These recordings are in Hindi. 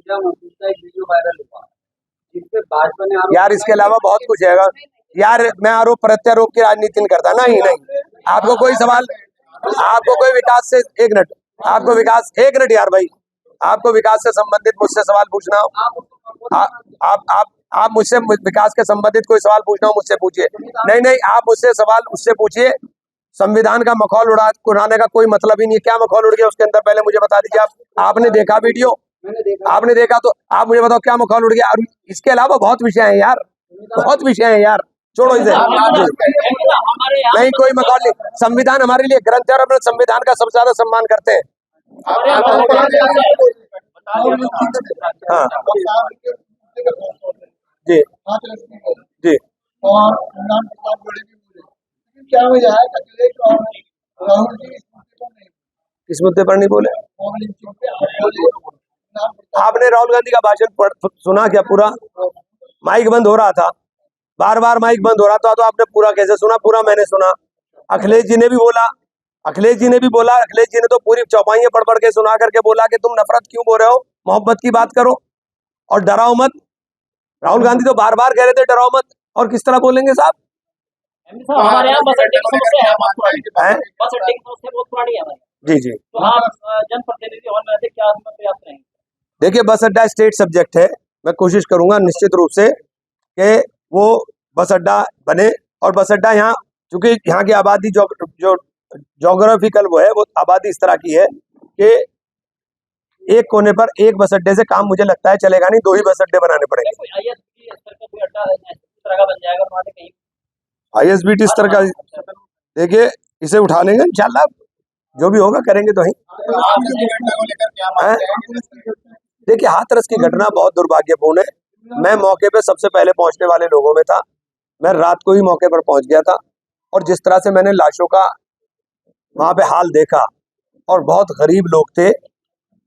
पूजा का एक वीडियो वायरल हुआ जिसपे भाजपा ने यार इसके अलावा बहुत कुछ है यार। मैं आरोप प्रत्यारोप की राजनीति नहीं करता। नहीं, आपको कोई सवाल, आपको कोई विकास से, एक मिनट, आपको विकास, एक मिनट यार भाई, आपको विकास से संबंधित मुझसे सवाल पूछना हो, आप मुझसे विकास के संबंधित कोई सवाल पूछना हो मुझसे पूछिए। नहीं, आप मुझसे सवाल उससे पूछिए। संविधान का मखौल उड़ाने का कोई मतलब ही नहीं है। क्या मखौल उड़ गया उसके अंदर, पहले मुझे बता दीजिए। आपने देखा वीडियो, आपने देखा तो आप मुझे बताओ क्या मखौल उड़ गया। और इसके अलावा बहुत विषय हैं यार, बहुत विषय हैं यार, छोड़ो इसे। नहीं, कोई मखौल नहीं। संविधान हमारे लिए ग्रंथ है और अपने संविधान का सबसे ज्यादा सम्मान करते हैं। हाँ जी जी। और क्या वजह है अखिलेश और राहुल जी इस मुद्दे पर नहीं बोले? आपने राहुल गांधी का भाषण सुना क्या पूरा? माइक बंद हो रहा था, बार बार माइक बंद हो रहा था, तो आपने पूरा कैसे सुना? पूरा मैंने सुना। अखिलेश जी ने भी बोला, अखिलेश जी ने तो पूरी चौपाइयां पढ़ के सुना करके बोला कि तुम नफरत क्यों बोल रहे हो, मोहब्बत की बात करो और डराओ मत। राहुल गांधी तो बार बार कह रहे थे डराओ मत, और किस तरह बोलेंगे साहब? हमारे यहाँ बस अड्डे की समस्या है, बस अड्डे की समस्या बहुत पुरानी है। जी जी। तो आप जनप्रतिनिधि होने से क्या प्रयास करेंगे? देखिए, बस अड्डा स्टेट सब्जेक्ट है। मैं कोशिश करूंगा निश्चित रूप से कि वो बस अड्डा बने। और बस अड्डा यहाँ, चूंकि यहाँ की आबादी जो जोग्राफिकल वो है, वो आबादी इस तरह की है कि एक कोने पर एक बस अड्डे से काम मुझे लगता है चलेगा नहीं, 2 ही बस अड्डे बनाने पड़ेंगे। ISBT स्तर का, देखिए इसे उठा लेंगे इंशाल्लाह, जो भी होगा करेंगे तो ही। देखिए, हाथरस की घटना बहुत दुर्भाग्यपूर्ण है। मैं मौके पे सबसे पहले पहुंचने वाले लोगों में था। मैं रात को ही मौके पर पहुंच गया था, और जिस तरह से मैंने लाशों का वहां पे हाल देखा, और बहुत गरीब लोग थे,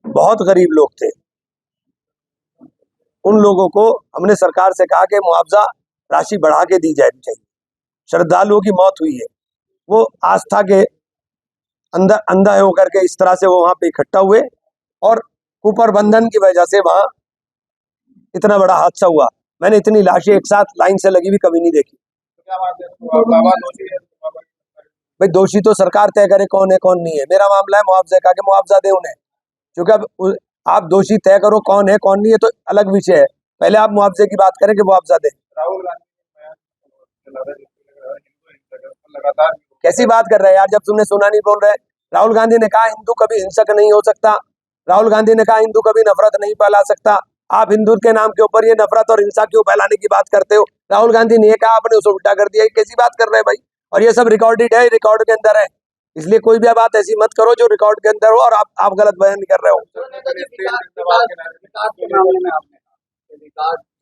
बहुत गरीब लोग थे। उन लोगों को हमने सरकार से कहा कि मुआवजा राशि बढ़ा के दी जानी चाहिए। श्रद्धालुओं की मौत हुई है, वो आस्था के अंदर अंधा होकर के इस तरह से वो वहां पे इकट्ठा हुए, और कुप्रबंधन की वजह से वहां इतना बड़ा हादसा हुआ। मैंने इतनी लाशें एक साथ लाइन से लगी हुई कभी नहीं देखी। भाई, दोषी तो सरकार तय करे कौन है कौन नहीं है। मेरा मामला है मुआवजे का, कि मुआवजा दे उन्हें, क्योंकि अब आप दोषी तय करो कौन है कौन नहीं है तो अलग विषय है। पहले आप मुआवजे की बात करें कि मुआवजा दे। कैसी बात कर रहे हैं यार, जब तुमने सुना नहीं बोल रहे। राहुल गांधी ने कहा हिंदू कभी हिंसक नहीं हो सकता। राहुल गांधी ने कहा हिंदू कभी नफरत नहीं फैला सकता। आप हिंदू के नाम के ऊपर ये नफरत और हिंसा क्यों फैलाने की बात करते हो? राहुल गांधी ने कहा, आपने उसे उल्टा कर दिया। कैसी बात कर रहे हैं भाई? और ये सब रिकॉर्डेड है, रिकॉर्ड के अंदर है, इसलिए कोई भी बात ऐसी मत करो जो रिकॉर्ड के अंदर हो और आप गलत बयान कर रहे हो।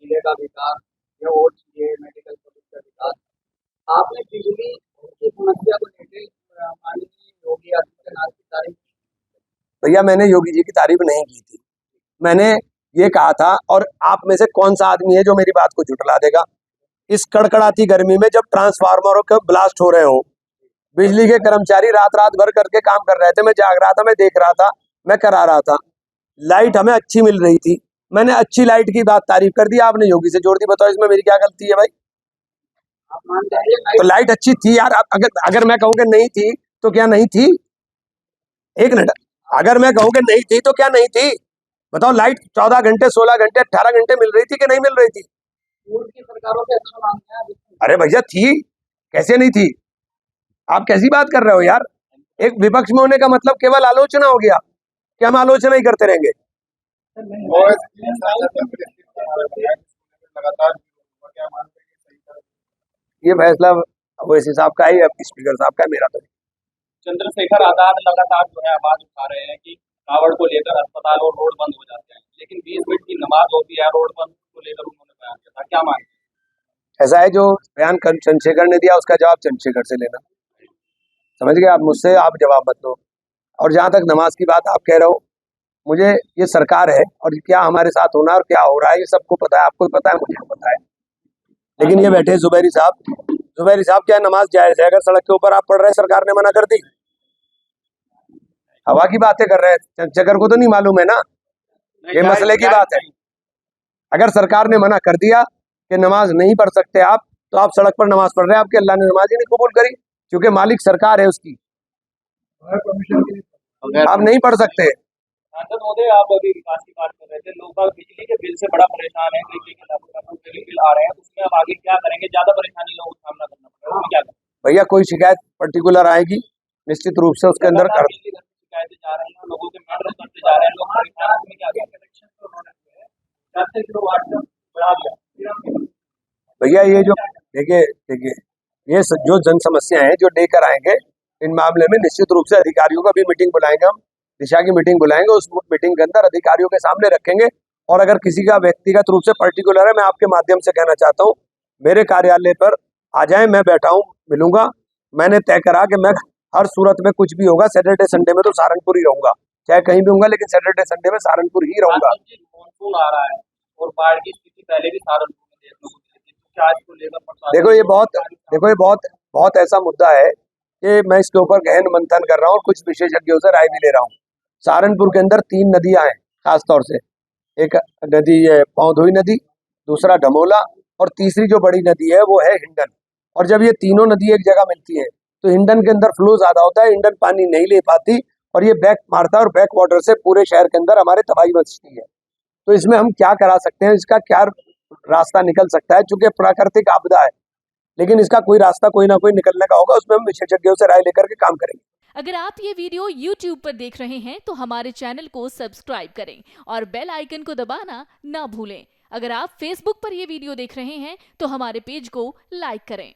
जिले का विकास या और मेडिकल कॉलेज का विकास, आपने बिजली की समस्या को लेकर माननीय योगी आदित्यनाथ की तारीफ? भैया, मैंने योगी जी की तारीफ नहीं की थी। मैंने ये कहा था, और आप में से कौन सा आदमी है जो मेरी बात को झुठला देगा? इस कड़कड़ाती गर्मी में जब ट्रांसफार्मरों के ब्लास्ट हो रहे हो, बिजली के कर्मचारी रात भर करके काम कर रहे थे, मैं जाग रहा था, मैं देख रहा था, मैं करा रहा था। लाइट हमें अच्छी मिल रही थी, मैंने अच्छी लाइट की बात तारीफ कर दी, आपने योगी से जोड़ दी। बताओ इसमें मेरी क्या गलती है भाई? तो लाइट अच्छी थी यार। अगर मैं कहूँ कि नहीं थी तो क्या नहीं थी? एक मिनट, अगर मैं कहूँ कि नहीं थी तो क्या नहीं थी? बताओ, लाइट 14 घंटे 16 घंटे 18 घंटे मिल रही थी कि नहीं मिल रही थी? की सरकारों के अच्छा मानते हैं। अरे भैया थी, कैसे नहीं थी? आप कैसी बात कर रहे हो यार? एक विपक्ष में होने का मतलब केवल आलोचना हो गया कि हम आलोचना ही करते रहेंगे? ये फैसला ओवैसी साहब का है, स्पीकर साहब का है, मेरा तो नहीं। चंद्रशेखर आजाद लगातार जो है आवाज उठा रहे हैं कि कावड़ को लेकर अस्पताल और रोड बंद हो जाते हैं, लेकिन 20 मिनट की नमाज होती है, रोड बंद को लेकर उन्होंने बयान किया था। क्या मानते हैं? ऐसा है, जो बयान चंद्रशेखर ने दिया उसका जवाब चंद्रशेखर से लेना। समझ गए आप? मुझसे आप जवाब मत दो। और जहां तक नमाज की बात आप कह रहे हो, मुझे ये सरकार है और क्या हमारे साथ होना और क्या हो रहा है ये सबको पता है, आपको पता है, मुझे पता है। लेकिन ये बैठे जुबैरी साहब क्या नमाज जायज है? अगर सड़क के ऊपर आप पढ़ रहे हैं, सरकार ने मना कर दी, हवा की बातें कर रहे हैं। चंद्रशेखर को तो नहीं मालूम है ना? ये मसले की बात है। अगर सरकार ने मना कर दिया कि नमाज नहीं पढ़ सकते आप, तो आप सड़क पर नमाज पढ़ रहे हैं, आपके अल्लाह ने नमाज ही नहीं कबूल करी, क्योंकि मालिक सरकार है उसकी। आप नहीं पढ़ सकते। सांसद महोदय, आप अभी विकास की बात कर रहे थे, लोग बाग बिजली के बिल से बड़ा परेशान है, बिजली के लागू बिल आ रहे हैं, उसमें अब आगे क्या करेंगे? ज्यादा परेशानी लोगों को सामना करना पड़ेगा, उसमें क्या करें? भैया कोई शिकायत पर्टिकुलर आएगी, निश्चित रूप से उसके अंदर कर बिजली घर की शिकायतें जा रही हैं, लोगों के मैटर करते जा रहे हैं, लोग परेशान हैं, उसमें क्या करें? कनेक्शन तो उन्होंने 400 किलोवाट तक बढ़ा दिया। भैया ये जो देखिए ये जो जन समस्या है जो लेकर आएंगे, इन मामले में निश्चित रूप से अधिकारियों का भी मीटिंग बुलाएंगे, हम दिशा की मीटिंग बुलाएंगे, उस मीटिंग के अंदर अधिकारियों के सामने रखेंगे। और अगर किसी का व्यक्तिगत रूप से पर्टिकुलर है, मैं आपके माध्यम से कहना चाहता हूँ, मेरे कार्यालय पर आ जाए, मैं बैठा हूँ, मिलूंगा। मैंने तय करा कि मैं हर सूरत में कुछ भी होगा, सैटरडे संडे में तो सहारनपुर ही रहूंगा, चाहे कहीं भी होऊंगा, लेकिन सैटरडे संडे में सहारनपुर ही रहूंगा। मानसून आ रहा है और बाढ़ की स्थिति पहले भी सहारनपुर में देखने को मिली थी, क्या आज को लेकर प्रशासन- देखो ये बहुत ऐसा मुद्दा है कि मैं इसके ऊपर गहन मंथन कर रहा हूँ और कुछ विशेषज्ञों से राय भी ले रहा हूँ। सहारनपुर के अंदर 3 नदियां हैं खासतौर से, एक नदी है पौधोई नदी, दूसरा ढमोला, और तीसरी जो बड़ी नदी है वो है हिंडन। और जब ये तीनों नदी एक जगह मिलती है तो हिंडन के अंदर फ्लो ज्यादा होता है, हिंडन पानी नहीं ले पाती और ये बैक मारता है, और बैक वाटर से पूरे शहर के अंदर हमारे तबाही मचती है। तो इसमें हम क्या करा सकते हैं, इसका क्या रास्ता निकल सकता है? चूंकि प्राकृतिक आपदा है, लेकिन इसका कोई रास्ता कोई ना कोई निकलने का होगा, उसमें हम विशेषज्ञों से राय लेकर के काम करेंगे। अगर आप ये वीडियो YouTube पर देख रहे हैं तो हमारे चैनल को सब्सक्राइब करें और बेल आइकन को दबाना ना भूलें। अगर आप Facebook पर ये वीडियो देख रहे हैं तो हमारे पेज को लाइक करें।